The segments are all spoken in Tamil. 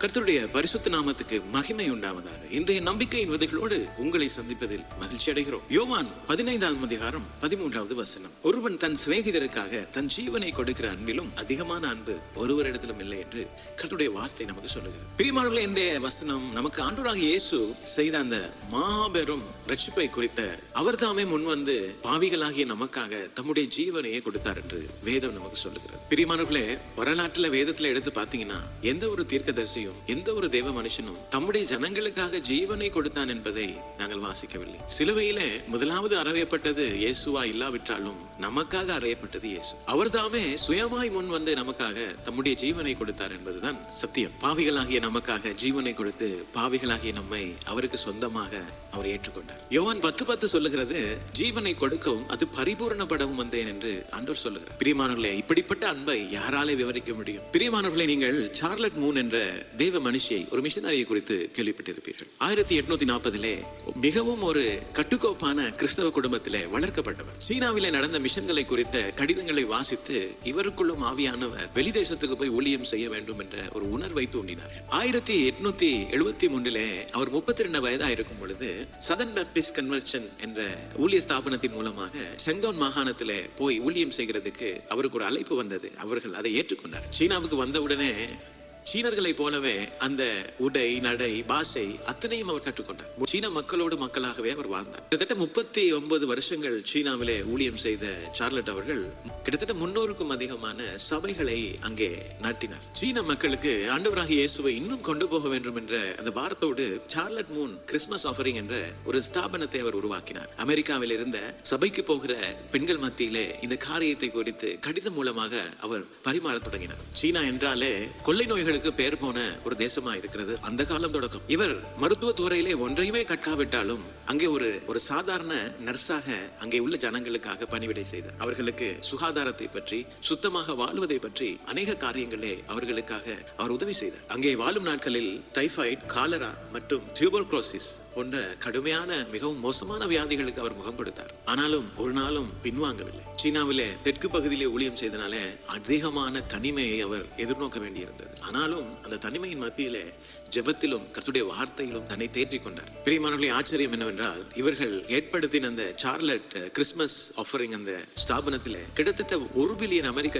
கர்த்தருடைய பரிசுத்த நாமத்துக்கு மகிமை உண்டாவதாக. இன்றைய நம்பிக்கையின் விதைகளோடு உங்களை சந்திப்பதில் மகிழ்ச்சி அடைகிறோம். யோவான் 15ஆம் அதிகாரம் 13வது வசனம். ஒருவன் தன் சிநேகிதருக்காக தன் ஜீவனை கொடுக்கிற அன்பிலும் அதிகமான அன்பு ஒருவரிடத்திலும் இல்லை என்று கர்த்தருடைய வார்த்தை நமக்கு சொல்லுகிறது. பிரியமானவர்களே, இன்றைய வசனம் நமக்கு ஆண்டவராகிய இயேசு செய்த அந்த மாபெரும் ரட்சிப்பை குறித்த அவர் தாமே முன் வந்து பாவிகளாகிய நமக்காக தம்முடைய ஜீவனையே கொடுத்தார் என்று வேதம் நமக்கு சொல்லுகிறது. பிரியமானவர்களே, வரலாற்றுல வேதத்துல எடுத்து பார்த்தீங்கன்னா எந்த ஒரு தீர்க்கதரிசியும் எந்த ஒரு தேவ மனுஷனும் தம்முடைய ஜனங்களுக்காக ஜீவனை கொடுத்தான் என்பதை நாங்கள் வாசிக்கவில்லை. சிலுவையிலே முதலாவது அறையப்பட்டது இயேசுவா இல்லாவிட்டாலும் நமக்காக அறையப்பட்டது இயேசு. அவர் தாமே சுயமாய் முன் வந்து நமக்காக தம்முடைய ஜீவனை கொடுத்தார் என்பதுதான் சத்தியம். பாவிகளாகிய நமக்காக ஜீவனை கொடுத்து பாவிகளாகிய நம்மை அவருக்கு சொந்தமாக அவர் ஏற்றுக்கொண்டார். யோவான் 10:10 சொல்லுகிறது, ஜீவனை கொடுக்கவும் அது பரிபூரணப்படவும் வந்தேன் என்று ஆண்டவர் சொல்லுகிறார். பிரியமானவர்களே, இப்படிப்பட்ட அன்பை யாராலே விவரிக்க முடியும்? பிரியமானவர்களே, நீங்கள் சார்லட் மூன் என்ற தேவ மனுஷியை, ஒரு மிஷனரியை குறித்து கேள்விப்பட்டிருப்பீர்கள். 1840 மிகவும் ஒரு கட்டுக்கோப்பான கிறிஸ்தவ குடும்பத்திலே வளர்க்கப்பட்டவர். சீனாவிலே நடந்த மிஷன்களை குறித்த கடிதங்களை வாசித்து இவருக்குள்ளும் ஆவியானவர் வெளி தேசத்துக்கு போய் ஊழியம் செய்ய வேண்டும் என்ற ஒரு உணர்வை தூண்டினார். 1873 அவர் 32 வயதா இருக்கும் பொழுது சதர்ன் பாப்டிஸ்ட் கன்வென்ஷன் என்ற ஊழிய ஸ்தாபனத்தின் மூலமாக செங்கோன் மாகாணத்திலே போய் ஊழியம் செய்கிறதுக்கு அவருக்கு ஒரு அழைப்பு வந்தது. அவர்கள் அதை ஏற்றுக்கொண்டார். சீனாவுக்கு வந்தவுடனே சீனர்களை போலவே அந்த உடை, நடை, பாஷை அத்தனையும் அவர் கற்றுக்கொண்டார். சீன மக்களோடு மக்களாகவே அவர் வாழ்ந்தார். கிட்டத்தட்ட 39 வருஷங்கள் சீனாவிலே ஊழியம் செய்த சார்லட் அவர்கள் கிட்டத்தட்ட 300க்கும் அதிகமான சபைகளை அங்கே நாட்டினார். சீன மக்களுக்கு ஆண்டவராகிய இயேசுவை இன்னும் கொண்டு போக வேண்டும் என்ற அந்த பாரத்தோடு சார்லட் மூன் கிறிஸ்துமஸ் ஆஃபரிங் என்ற ஒரு ஸ்தாபனத்தை அவர் உருவாக்கினார். அமெரிக்காவில் இருந்த சபைக்கு போகிற பெண்கள் மத்தியிலே இந்த காரியத்தை குறித்து கடிதம் மூலமாக அவர் பரிமாற தொடங்கினார். சீனா என்றாலே கொள்ளை நோய்கள் பேர் போன ஒரு தேசமா இருக்கிறது. அந்த காலம் தொடக்கம் இவர் மருத்துவ துறையிலே ஒன்றையுமே கற்காவிட்டாலும் அங்கே ஒரு சாதாரண நர்ஸாக அங்கே உள்ள ஜனங்களுக்காக பணிவிடை செய்தார். அவர்களுக்கு சுகாதாரத்தை பற்றி, சுத்தமாக வாழ்வதை பற்றி அநேக காரியங்களே அவர்களுக்காக அவர் உதவி செய்தார். அங்கே வாழும் நாட்களில் டைபாய்டு, காலரா மற்றும் டியூபர்குலோசிஸ் போன்ற கடுமையான மிகவும் மோசமான வியாதிகளுக்கு அவர் முகம் கொடுத்தார். ஆனாலும் ஒரு நாளும் பின்வாங்கவில்லை. சீனாவிலே தெற்கு பகுதியிலே ஊழியம் செய்தனாலே அதிகமான தனிமையை அவர் எதிர்நோக்க வேண்டியிருந்தது. ஆனாலும் அந்த தனிமையின் மத்தியிலே ஜெபத்திலும் கர்த்தருடைய வார்த்தையிலும் தன்னை தேற்றிக் கொண்டார். பிரியமானவர்களே, ஆச்சரியம் என்னவென்றால் இவர்கள் ஏற்படுத்தின அந்த சார்லட் கிறிஸ்துமஸ் ஆஃபரிங் அந்த ஸ்தாபனத்திலே கிட்டத்தட்ட $1 பில்லியன் அமெரிக்க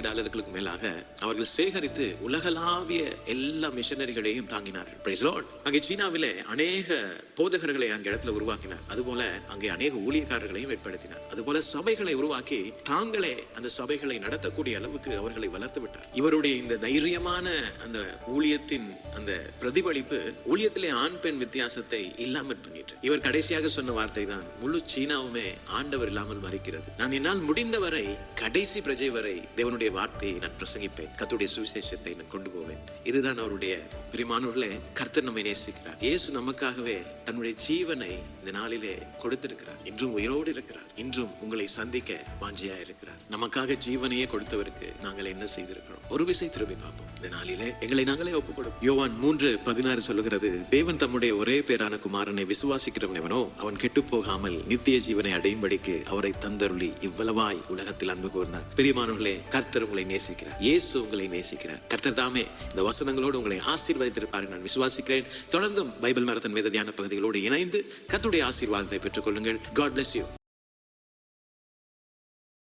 மேலாக அவர்கள் சேகரித்து உலகளாவிய எல்லா மிஷனரிகளையும் தாங்கினார்கள். Price Lord. அங்கே சீனாவிலே அநேக போதகர்களை அங்கே இடத்துல உருவாக்கினார். அதுபோல அங்கே அநேக ஊழியக்காரர்களையும் ஏற்படுத்தினார். அதுபோல சபைகளை உருவாக்கி தாங்களே அந்த சபைகளை நடத்தக்கூடிய அளவுக்கு அவர்களை வளர்த்து விட்டார். இவருடைய இந்த தைரியமான அந்த ஊழியத்தின் அந்த பிரதிபலிப்பு ஊழியத்திலே ஆண் பெண் வித்தியாசத்தை இல்லாமல் பண்ணிட்டு, இவர் கடைசியாக சொன்ன வார்த்தை தான், முழு சீனாவுமே ஆண்டவர் இல்லாமல் மறிக்கிறது. நான் என்னால் முடிந்தவரை கடைசி பிரஜை வரை தேவனுடைய வார்த்தையை நான் பிரசங்கிப்பேன், கர்த்தருடைய சுவிசேஷத்தை நான் கொண்டு போவேன். இதுதான் அவருடைய. பிரியமானவர்களே, கர்த்தர் நம்மை நேசிக்கிறார். இயேசு நமக்காகவே தன்னுடைய ஜீவனை இந்த நாளிலே கொடுத்திருக்கிறார். இன்றும் உயிரோடு இருக்கிறார். இன்றும் உங்களை சந்திக்க வாஞ்சியா இருக்கிறார். நமக்காக ஜீவனையே கொடுத்தவருக்கு நாங்கள் என்ன செய்திருக்கிறோம்? ஒரு விசை திரும்பி பார்ப்போம். இந்த நாளிலே எங்களை நாங்களே ஒப்புக்கொடுப்போம். யோவான் 3:16 சொல்லுகிறது, தேவன் தம்முடைய ஒரே பேரான குமாரனை விசுவாசிக்கிறவனோ அவன் கெட்டு போகாமல் நித்திய ஜீவனை அடையும்படிக்கு அவரை தந்தருளி இவ்வளவாய் உலகத்தில் அன்பு கூர்ந்தார். பிரியமானவர்களே, கர்த்தர் உங்களை நேசிக்கிறார். இயேசு உங்களை நேசிக்கிறார். கர்த்தர் தாமே இந்த வசனங்களோடு உங்களை ஆசீர்வதித்திருப்பார் நான் விசுவாசிக்கிறேன். தொடர்ந்தும் பைபிள் மரத்தின் வேத தியான பகுதிகளோடு இணைந்து கர்த்தருடைய ஆசீர்வாதத்தை பெற்றுக் கொள்ளுங்கள். God bless you.